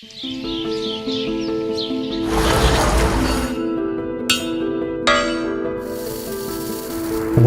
Во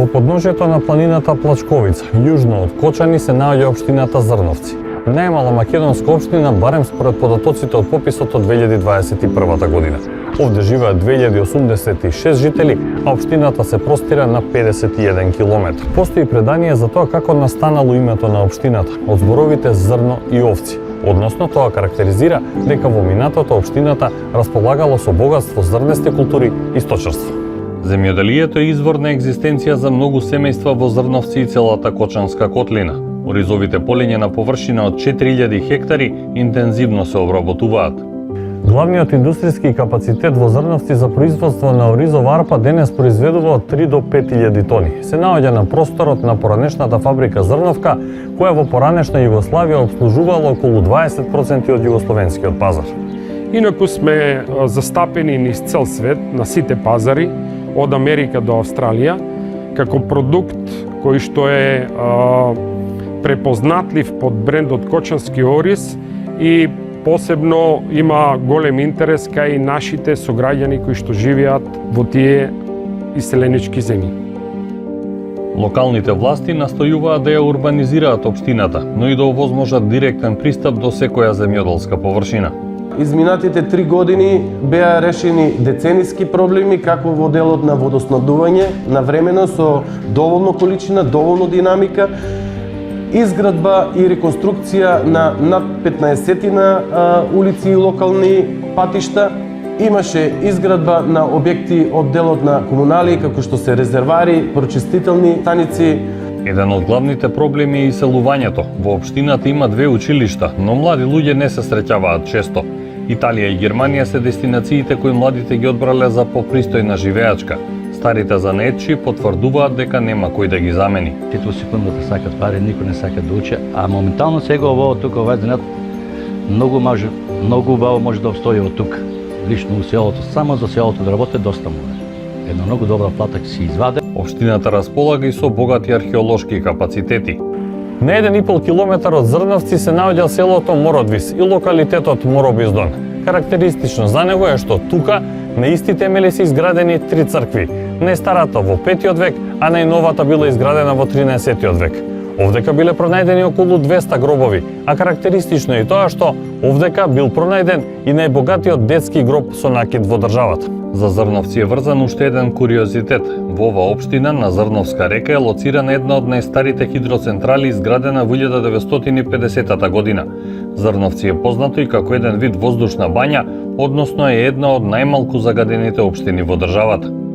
подножјето на планината Плачковица, јужно од Кочани, се наоѓа општината Зрновци. Најмала македонска општина, барем според податоците од пописот од 2021 година. Овде живеат 2086 жители, а општината се простира на 51 км. Постои предание за тоа како настанало името на општината, од зборовите зрно и овци. Односно, тоа карактеризира дека во минатото општината располагало со богатство зрнести култури и сточарство. Земјоделието е извор на екзистенција за многу семејства во Зрновци и целата Кочанска котлина. Оризовите полиња на површина од 4000 хектари интензивно се обработуваат. Главниот индустријски капацитет во Зрновци за производство на оризова арпа денес произведува од 3 до 5000 тони. Се наоѓа на просторот на поранешната фабрика Зрновка, која во поранешна Југославија обслужувала околу 20% од југословенскиот пазар. Инаку сме застапени низ цел свет на сите пазари, од Америка до Австралија, како продукт кој што е препознатлив под брендот Кочански ориз и посебно има голем интерес кај нашите сограѓани кои што живеат во тие иселенички земји. Локалните власти настојуваат да ја урбанизираат општината, но и да овозможат директен пристап до секоја земјоделска површина. Изминатите 3 години беа решени децениски проблеми како во делот на водоснабдување, навремено со доволно количина, доволно динамика, изградба и реконструкција на над 15 улици и локални патишта. Имаше изградба на објекти од делот на комуналии, како што се резервари, прочистителни станици. Еден од главните проблеми е иселувањето. Во општината има 2 училишта, но млади луѓе не се среќаваат често. Италија и Германија се дестинациите кои младите ги одбрале за попристојна живеачка. Старите занаетчи потврдуваат дека нема кој да ги замени. Сите во секундата сакат пари, никој не сака да учи, а моментално сега ово тука овај денат многу убаво може да обстои од тука. Лично у селото, само за селото да работи доста му е. Една многу добра плата ќе се изваде. Општината располага и со богати археолошки капацитети. На 1,5 километар од Зрновци се наоѓа селото Мородвис и локалитетот Моробиздон. Карактеристично за него е што тука на исти темели се изградени 3 цркви. Најстарата во 5 век, а најновата била изградена во 13 век. Овдека биле пронајдени околу 200 гробови, а карактеристично е и тоа што овдека бил пронајден и најбогатиот детски гроб со накид во државата. За Зрновци е врзан уште еден куриозитет. Во ова општина на Зрновска река е лоцирана една од најстарите хидроцентрали изградена во 1950 година. Зрновци е познато и како еден вид воздушна бања, односно е една од најмалку загадените општини во државата.